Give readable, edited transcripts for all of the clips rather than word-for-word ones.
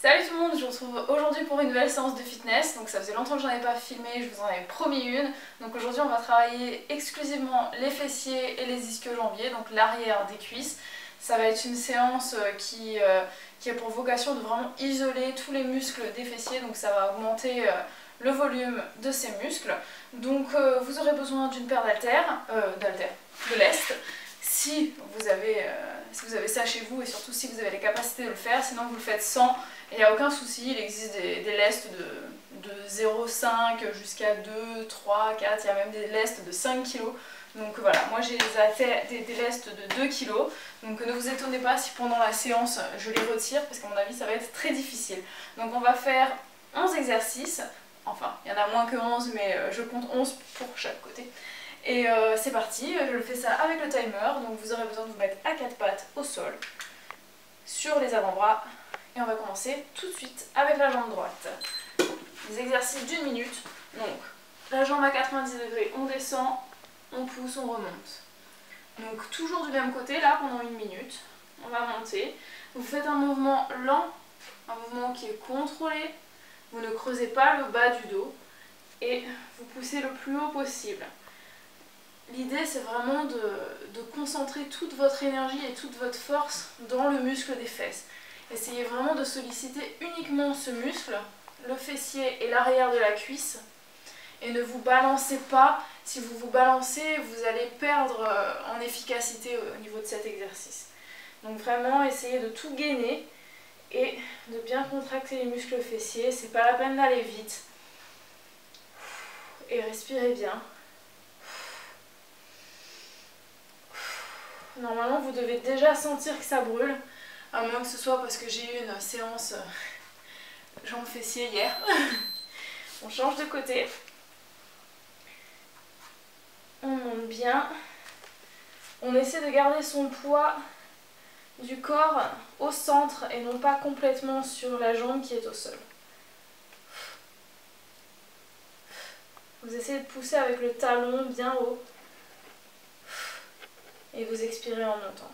Salut tout le monde, je vous retrouve aujourd'hui pour une nouvelle séance de fitness. Donc ça faisait longtemps que j'en avais pas filmé, je vous en avais promis une. Donc aujourd'hui on va travailler exclusivement les fessiers et les ischio-jambiers, donc l'arrière des cuisses. Ça va être une séance qui a pour vocation de vraiment isoler tous les muscles des fessiers, donc ça va augmenter le volume de ces muscles. Donc vous aurez besoin d'une paire de lest. Si vous avez ça chez vous et surtout si vous avez les capacités de le faire, sinon vous le faites sans, il n'y a aucun souci, il existe des lestes de 0,5 jusqu'à 2, 3, 4, il y a même des lestes de 5 kg. Donc voilà, moi j'ai des lestes de 2 kg, donc ne vous étonnez pas si pendant la séance je les retire parce qu'à mon avis ça va être très difficile. Donc on va faire 11 exercices, enfin il y en a moins que 11 mais je compte 11 pour chaque côté. Et c'est parti, je le fais ça avec le timer, donc vous aurez besoin de vous mettre à quatre pattes au sol, sur les avant-bras, et on va commencer tout de suite avec la jambe droite. Des exercices d'1 minute, donc la jambe à 90 degrés, on descend, on pousse, on remonte. Donc toujours du même côté, là pendant 1 minute, on va monter. Vous faites un mouvement lent, un mouvement qui est contrôlé, vous ne creusez pas le bas du dos, et vous poussez le plus haut possible. L'idée c'est vraiment de concentrer toute votre énergie et toute votre force dans le muscle des fesses. Essayez vraiment de solliciter uniquement ce muscle, le fessier et l'arrière de la cuisse. Et ne vous balancez pas. Si vous vous balancez, vous allez perdre en efficacité au niveau de cet exercice. Donc vraiment essayez de tout gainer et de bien contracter les muscles fessiers. C'est pas la peine d'aller vite. Et respirez bien. Normalement, vous devez déjà sentir que ça brûle, à moins que ce soit parce que j'ai eu une séance jambes fessiers hier. On change de côté. On monte bien. On essaie de garder son poids du corps au centre et non pas complètement sur la jambe qui est au sol. Vous essayez de pousser avec le talon bien haut. Et vous expirez en montant.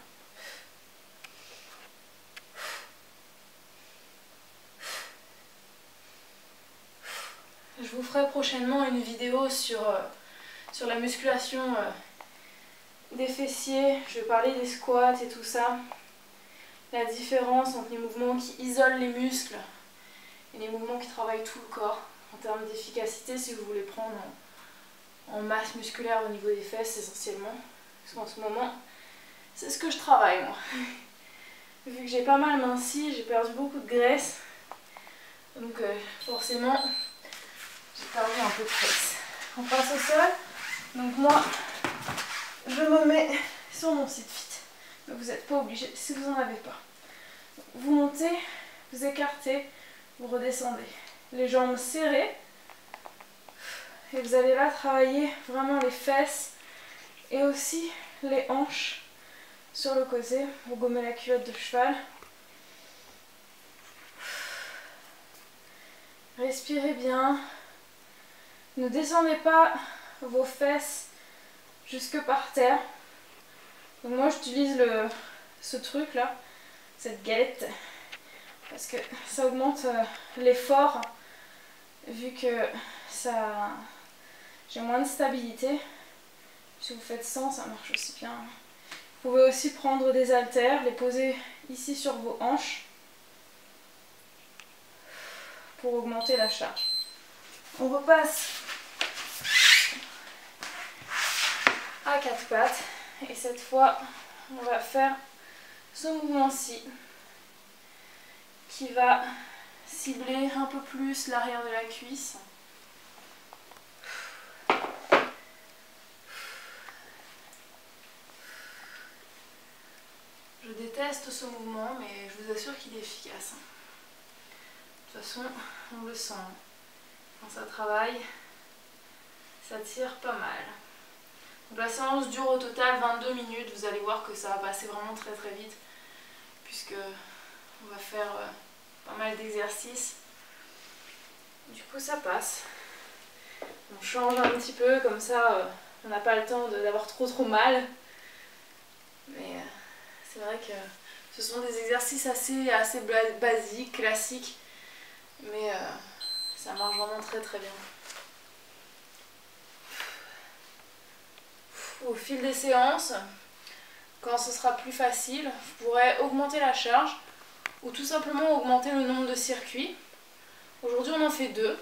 Je vous ferai prochainement une vidéo sur la musculation des fessiers. Je vais parler des squats et tout ça. La différence entre les mouvements qui isolent les muscles et les mouvements qui travaillent tout le corps. En termes d'efficacité, si vous voulez prendre en masse musculaire au niveau des fesses essentiellement. Parce qu'en ce moment, c'est ce que je travaille moi. Vu que j'ai pas mal minci, j'ai perdu beaucoup de graisse. Donc forcément, j'ai perdu un peu de graisse. On passe au sol. Donc moi, je me mets sur mon site fit. Mais vous n'êtes pas obligé si vous n'en avez pas. Vous montez, vous écartez, vous redescendez. Les jambes serrées. Et vous allez là travailler vraiment les fesses et aussi les hanches sur le côté pour gommer la culotte de cheval. Respirez bien. Ne descendez pas vos fesses jusque par terre. Donc moi j'utilise ce truc là, cette galette, parce que ça augmente l'effort vu que j'ai moins de stabilité. Si vous faites sans, ça marche aussi bien. Vous pouvez aussi prendre des haltères, les poser ici sur vos hanches pour augmenter la charge. On repasse à quatre pattes et cette fois on va faire ce mouvement-ci qui va cibler un peu plus l'arrière de la cuisse. Je déteste ce mouvement, mais je vous assure qu'il est efficace. De toute façon, on le sent. Quand ça travaille, ça tire pas mal. Donc la séance dure au total 22 minutes. Vous allez voir que ça va passer vraiment très très vite, puisque on va faire pas mal d'exercices. Du coup, ça passe. On change un petit peu, comme ça, on n'a pas le temps d'avoir trop mal. Mais c'est vrai que Ce sont des exercices assez basiques, classiques, mais ça marche vraiment très très bien. Au fil des séances, quand ce sera plus facile, je pourrais augmenter la charge ou tout simplement augmenter le nombre de circuits. Aujourd'hui on en fait 2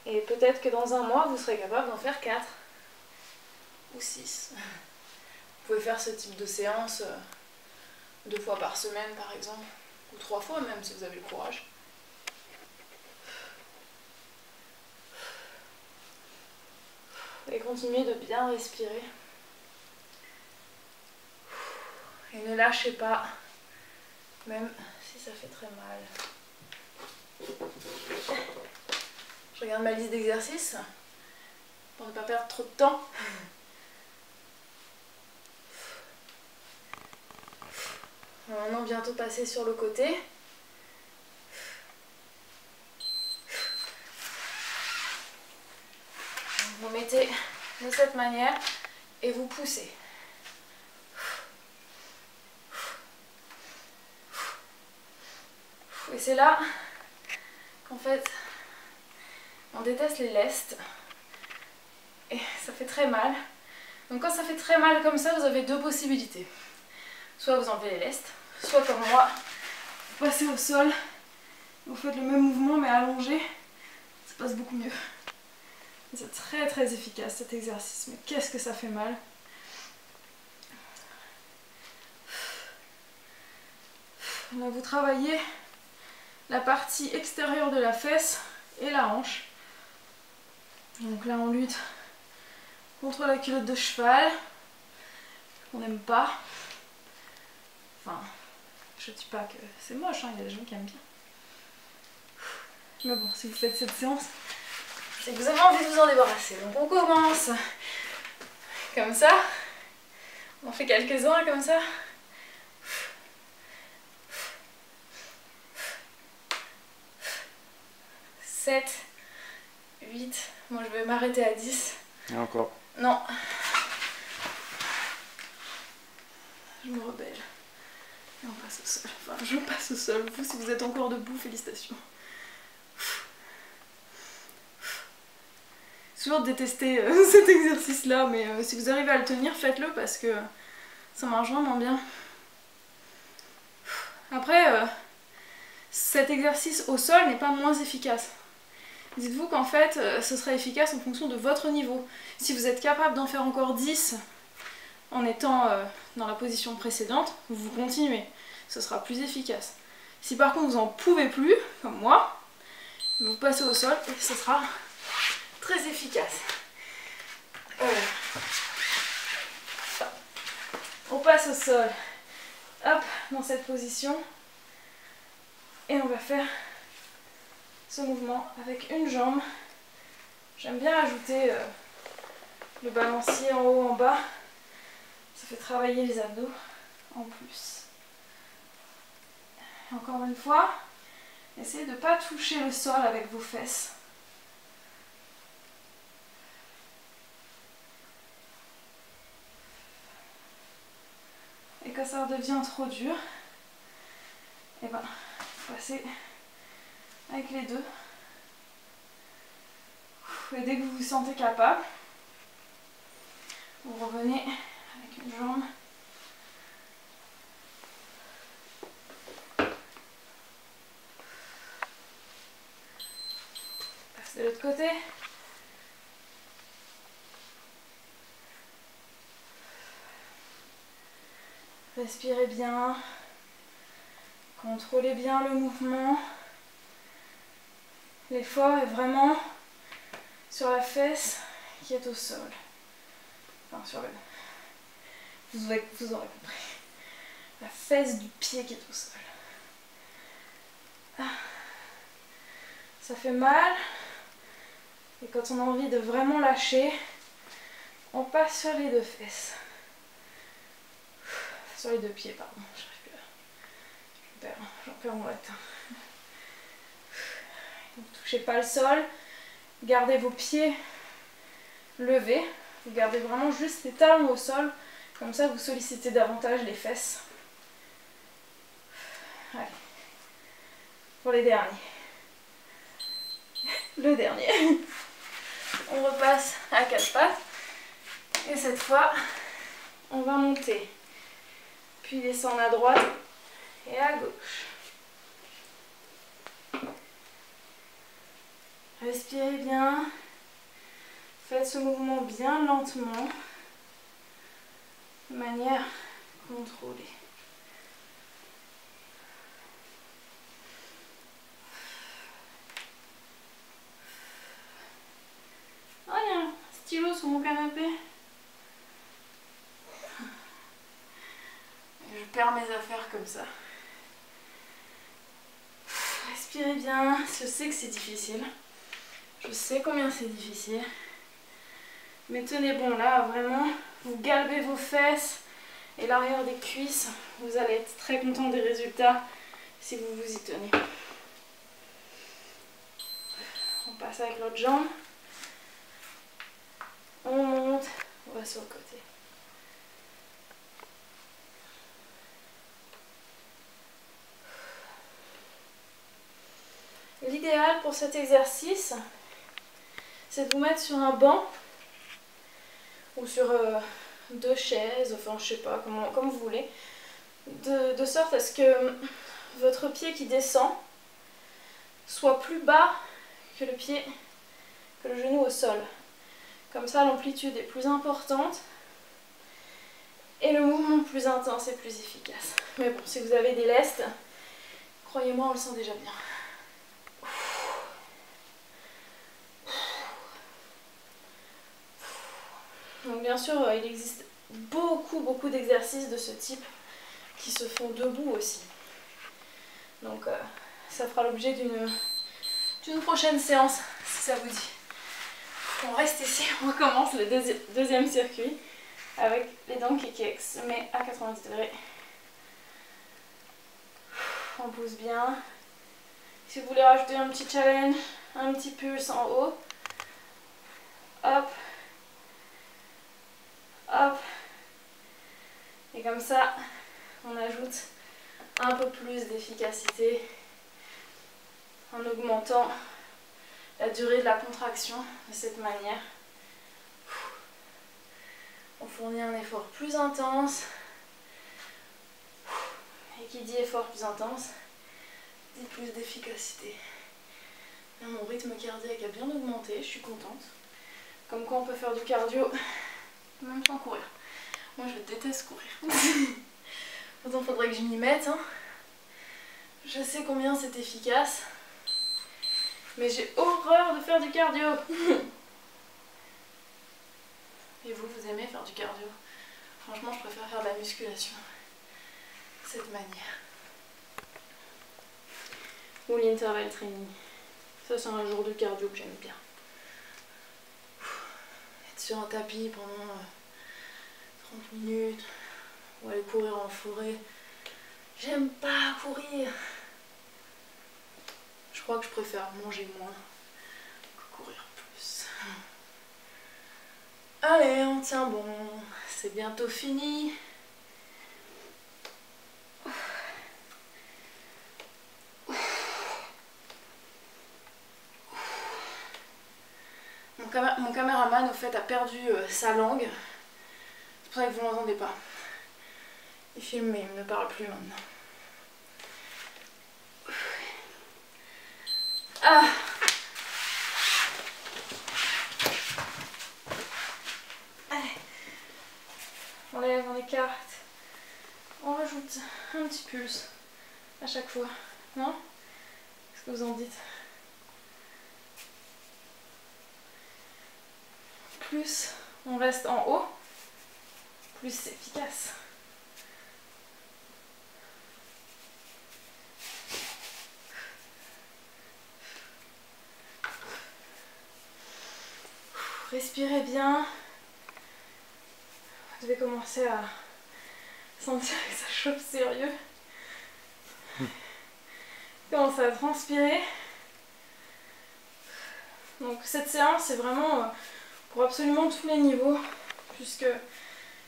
et peut-être que dans un mois vous serez capable d'en faire 4 ou 6. Vous pouvez faire ce type de séance 2 fois par semaine par exemple, ou 3 fois même si vous avez le courage. Et continuez de bien respirer. Et ne lâchez pas, même si ça fait très mal. Je regarde ma liste d'exercices pour ne pas perdre trop de temps. On va maintenant bientôt passer sur le côté. Vous mettez de cette manière et vous poussez. Et c'est là qu'en fait on déteste les lestes et ça fait très mal. Donc quand ça fait très mal comme ça, vous avez 2 possibilités. Soit vous enlevez les lestes, soit comme moi, vous passez au sol, vous faites le même mouvement mais allongé, ça passe beaucoup mieux. C'est très très efficace cet exercice, mais qu'est-ce que ça fait mal. Là vous travaillez la partie extérieure de la fesse et la hanche. Donc là on lutte contre la culotte de cheval, qu'on n'aime pas. Enfin, je ne dis pas que c'est moche, hein, il y a des gens qui aiment bien. Mais bon, si vous faites cette séance, c'est que vous avez envie de vous en débarrasser. Donc on commence comme ça. On en fait quelques-uns comme ça. 7, 8, moi je vais m'arrêter à 10. Et encore. Non. Je me rebelle. Et on passe au sol. Enfin, je passe au sol. Vous, si vous êtes encore debout, félicitations. J'ai toujours détesté cet exercice-là, mais si vous arrivez à le tenir, faites-le parce que ça marche vraiment bien. Après, cet exercice au sol n'est pas moins efficace. Dites-vous qu'en fait, ce sera efficace en fonction de votre niveau. Si vous êtes capable d'en faire encore 10 en étant dans la position précédente, vous continuez. Ce sera plus efficace. Si par contre vous n'en pouvez plus, comme moi, vous passez au sol et ce sera très efficace. On passe au sol. Hop, dans cette position. Et on va faire ce mouvement avec une jambe. J'aime bien ajouter le balancier en haut, en bas. Ça fait travailler les abdos en plus. Et encore une fois, essayez de ne pas toucher le sol avec vos fesses. Et quand ça redevient trop dur, et ben, passez avec les deux. Et dès que vous vous sentez capable, vous revenez avec une jambe. Passez de l'autre côté. Respirez bien. Contrôlez bien le mouvement. L'effort est vraiment sur la fesse qui est au sol. Enfin, sur le... Vous aurez compris. La fesse du pied qui est au sol. Ça fait mal. Et quand on a envie de vraiment lâcher, on passe sur les deux fesses. Sur les deux pieds, pardon. J'en perds mon latin. Ne touchez pas le sol. Gardez vos pieds levés. Vous gardez vraiment juste les talons au sol. Comme ça, vous sollicitez davantage les fesses. Allez. Pour les derniers. Le dernier. On repasse à 4 pattes. Et cette fois, on va monter. Puis descendre à droite et à gauche. Respirez bien. Faites ce mouvement bien lentement. De manière contrôlée. Oh, il y a un stylo sur mon canapé. Je perds mes affaires comme ça. Respirez bien. Je sais que c'est difficile. Je sais combien c'est difficile. Mais tenez bon là, vraiment. Vous galbez vos fesses et l'arrière des cuisses. Vous allez être très content des résultats si vous vous y tenez. On passe avec l'autre jambe. On monte. On va sur le côté. L'idéal pour cet exercice, c'est de vous mettre sur un banc ou sur 2 chaises, enfin je sais pas, comme vous voulez, de sorte à ce que votre pied qui descend soit plus bas que le genou au sol. Comme ça l'amplitude est plus importante et le mouvement plus intense et plus efficace. Mais bon, si vous avez des lestes, croyez-moi, on le sent déjà bien. Donc bien sûr, il existe beaucoup d'exercices de ce type qui se font debout aussi. Donc ça fera l'objet d'une prochaine séance, si ça vous dit. On reste ici, on recommence le deuxième circuit avec les donkey kicks, mais à 90 degrés. On pousse bien. Si vous voulez rajouter un petit challenge, un petit pulse en haut, hop. Hop, et comme ça, on ajoute un peu plus d'efficacité en augmentant la durée de la contraction de cette manière. On fournit un effort plus intense, et qui dit effort plus intense, dit plus d'efficacité. Mon rythme cardiaque a bien augmenté, je suis contente. Comme quoi on peut faire du cardio même sans courir. Moi je déteste courir. Pourtant faudrait que je m'y mette. Hein. Je sais combien c'est efficace. Mais j'ai horreur de faire du cardio. Et vous, vous aimez faire du cardio? Franchement, je préfère faire de la musculation. De cette manière. Ou l'interval training. Ça c'est un jour de cardio que j'aime bien. Sur un tapis pendant 30 minutes ou aller courir en forêt. J'aime pas courir. Je crois que je préfère manger moins que courir plus. Allez, on tient bon. C'est bientôt fini. Mon caméraman, au fait, a perdu sa langue. C'est pour ça que vous ne l'entendez pas. Il filme, mais il ne parle plus maintenant. Ah! Allez. On lève, on écarte. On rajoute un petit pulse à chaque fois. Non? Qu'est-ce que vous en dites? Plus on reste en haut, plus c'est efficace. Respirez bien. Vous devez commencer à sentir que ça chauffe sérieux. Commencez à transpirer. Donc cette séance c'est vraiment pour absolument tous les niveaux, puisque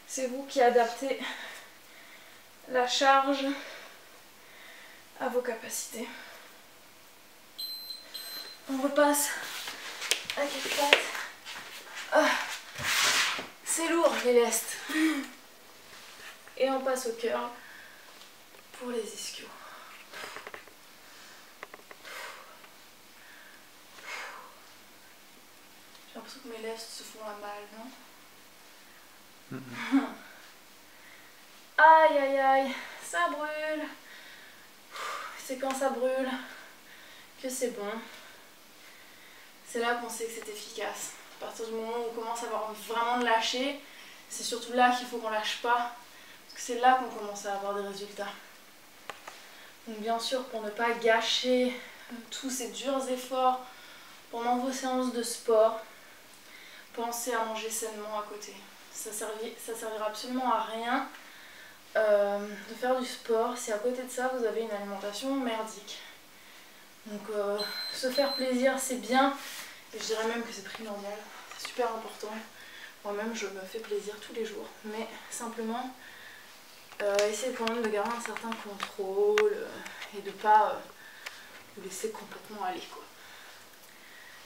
c'est vous qui adaptez la charge à vos capacités. On repasse à 4 pattes. Ah, c'est lourd les lestes. Et on passe au curl pour les ischios. J'ai l'impression que mes lestes se font la malle, non? Aïe aïe aïe, ça brûle. C'est quand ça brûle que c'est bon. C'est là qu'on sait que c'est efficace. À partir du moment où on commence à avoir vraiment de lâcher, c'est surtout là qu'il faut qu'on lâche pas. Parce que c'est là qu'on commence à avoir des résultats. Donc bien sûr, pour ne pas gâcher tous ces durs efforts pendant vos séances de sport, pensez à manger sainement à côté. Ça servira absolument à rien de faire du sport si à côté de ça vous avez une alimentation merdique. Donc se faire plaisir c'est bien, et je dirais même que c'est primordial, c'est super important. Moi-même je me fais plaisir tous les jours, mais simplement essayez quand même de garder un certain contrôle et de pas vous laisser complètement aller quoi.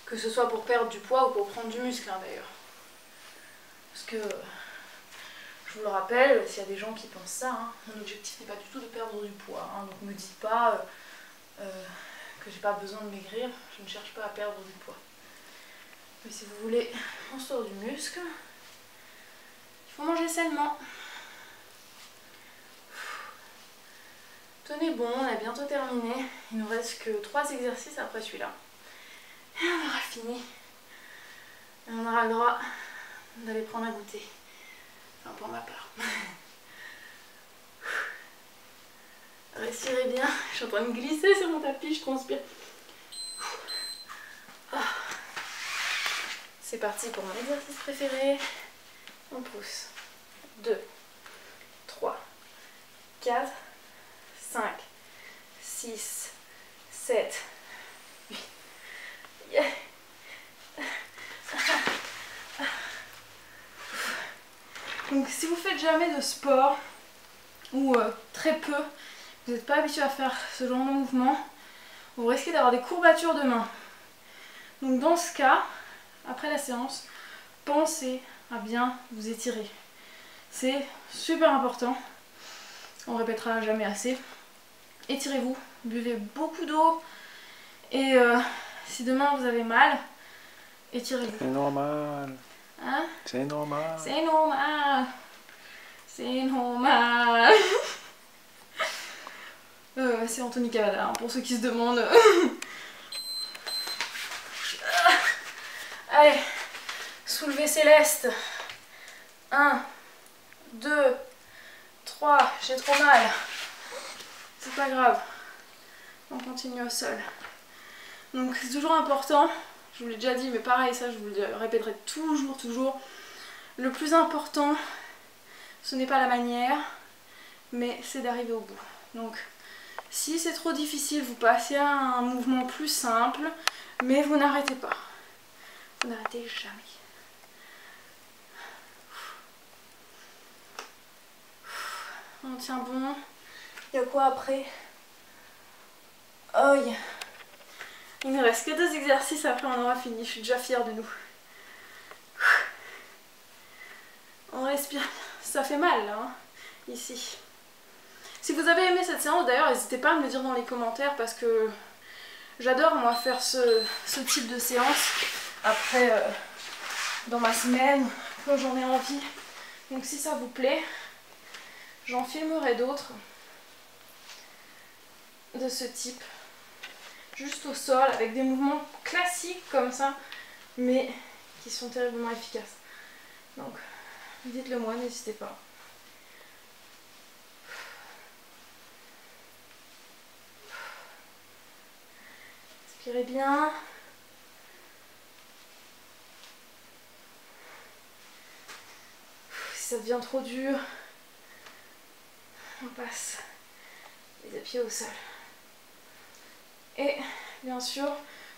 Que ce soit pour perdre du poids ou pour prendre du muscle hein, d'ailleurs. Parce que je vous le rappelle, s'il y a des gens qui pensent ça, hein, mon objectif n'est pas du tout de perdre du poids. Hein, donc ne me dites pas que j'ai pas besoin de maigrir, je ne cherche pas à perdre du poids. Mais si vous voulez construire du muscle, il faut manger sainement. Tenez bon, on a bientôt terminé. Il nous reste que 3 exercices après celui-là. Et on aura fini. Et on aura le droit d'aller prendre à goûter. Enfin pour ma part. Respirez bien. Je suis en train de glisser sur mon tapis, je transpire. C'est parti pour mon exercice préféré. On pousse. 2, 3, 4, 5, 6, 7, 8. Yeah. Donc si vous faites jamais de sport, ou très peu, vous n'êtes pas habitué à faire ce genre de mouvement, vous risquez d'avoir des courbatures de main. Donc dans ce cas, après la séance, pensez à bien vous étirer. C'est super important, on répétera jamais assez. Étirez-vous, buvez beaucoup d'eau et si demain vous avez mal, étirez-vous. C'est normal. Hein? C'est normal. C'est normal. C'est normal. C'est Anthony Cavada, hein, pour ceux qui se demandent. Allez, soulevez Céleste. 1, 2, 3, j'ai trop mal. C'est pas grave. On continue au sol. Donc c'est toujours important, je vous l'ai déjà dit, mais pareil, ça je vous le répéterai toujours. Le plus important, ce n'est pas la manière, mais c'est d'arriver au bout. Donc si c'est trop difficile, vous passez à un mouvement plus simple, mais vous n'arrêtez pas. Vous n'arrêtez jamais. On tient bon. Il y a quoi après? Oh, yeah. Il ne reste que 2 exercices, après on aura fini. Je suis déjà fière de nous. On respire. Ça fait mal là, hein, ici. Si vous avez aimé cette séance d'ailleurs, n'hésitez pas à me le dire dans les commentaires parce que j'adore moi faire ce type de séance après dans ma semaine quand j'en ai envie. Donc si ça vous plaît, j'en filmerai d'autres de ce type. Juste au sol avec des mouvements classiques comme ça mais qui sont terriblement efficaces. Donc dites-le moi, n'hésitez pas. Respirez bien. Si ça devient trop dur, on passe les pieds au sol. Et bien sûr,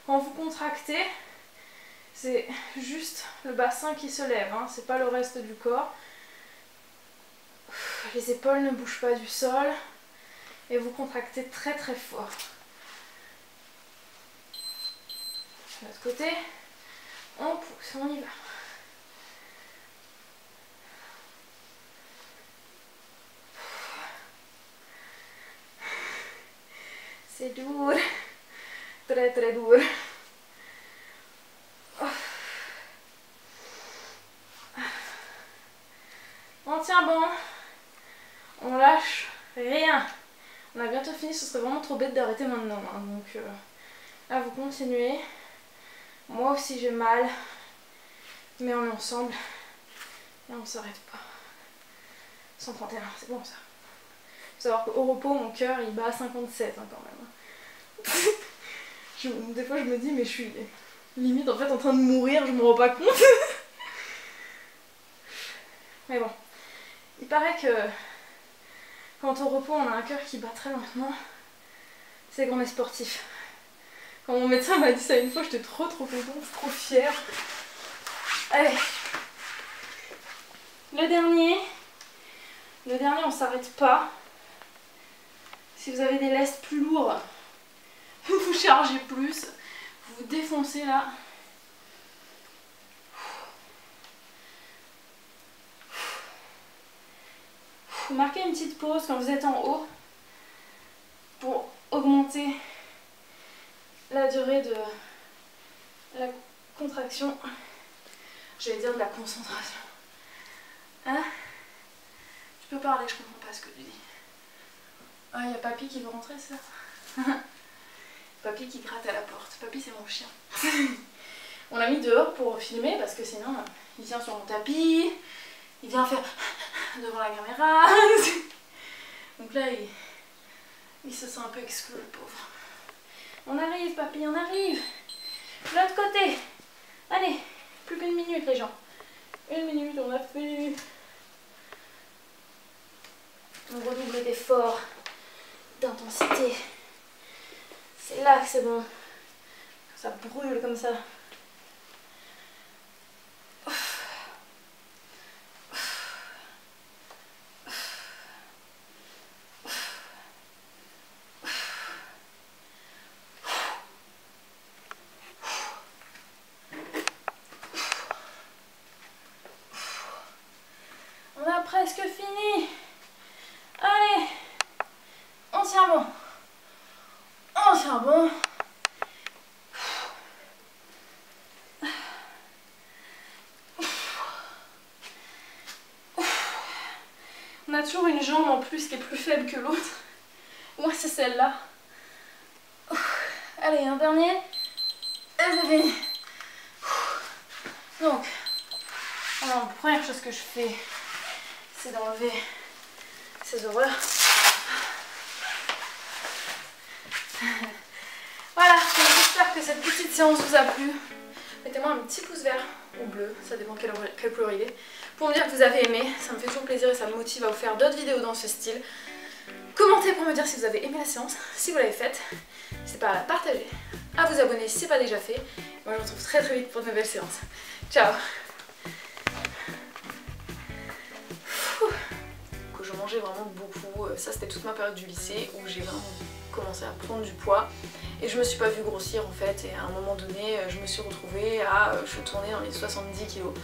quand vous contractez, c'est juste le bassin qui se lève, hein, c'est pas le reste du corps. Les épaules ne bougent pas du sol. et vous contractez très très fort. De l'autre côté, on pousse, on y va. C'est dur, très très dur. On tient bon, on lâche rien. On a bientôt fini, ce serait vraiment trop bête d'arrêter maintenant. Hein. Donc là vous continuez. Moi aussi j'ai mal, mais on est ensemble et on s'arrête pas. 131, c'est bon ça. Faut savoir qu'au repos mon cœur il bat à 57 hein, quand même. Des fois je me dis mais je suis limite en fait en train de mourir, je me rends pas compte. Mais bon, il paraît que quand au repos on a un cœur qui bat très lentement, c'est qu'on est sportif. Quand mon médecin m'a dit ça une fois, j'étais trop contente, trop fière. Allez, le dernier on s'arrête pas. Si vous avez des lestes plus lourds, vous chargez plus, vous défoncez là. Vous marquez une petite pause quand vous êtes en haut pour augmenter la durée de la contraction, j'allais dire de la concentration. Hein? Tu peux parler, je comprends pas ce que tu dis. Ah, il y a Papy qui veut rentrer, ça. Papy qui gratte à la porte. Papy, c'est mon chien. On l'a mis dehors pour filmer parce que sinon, il vient sur mon tapis, il vient faire devant la caméra. Donc là, il se sent un peu exclu, le pauvre. On arrive, Papy, on arrive. De l'autre côté. Allez, plus qu'une minute, les gens. Une minute, on a fait. On redouble d'efforts, d'intensité. C'est là que c'est bon. Ça brûle comme ça. On a presque fini. Allez, on tient bon. On tient bon. On a toujours une jambe en plus qui est plus faible que l'autre. Moi c'est celle-là. Allez, un dernier. Et c'est fini. Donc, alors, la première chose que je fais, c'est d'enlever ces horreurs. Voilà, j'espère que cette petite séance vous a plu. Mettez-moi un petit pouce vert ou bleu, ça dépend quelle couleur il est, pour me dire que vous avez aimé. Ça me fait toujours plaisir et ça me motive à vous faire d'autres vidéos dans ce style. Commentez pour me dire si vous avez aimé la séance, si vous l'avez faite. N'hésitez pas à la partager, à vous abonner si ce n'est pas déjà fait. Moi je vous retrouve très vite pour de nouvelles séances. Ciao. Je mangeais vraiment beaucoup, ça c'était toute ma période du lycée où j'ai vraiment commencé à prendre du poids et je me suis pas vue grossir en fait, et à un moment donné je me suis retrouvée à, je tournais dans les 70 kilos.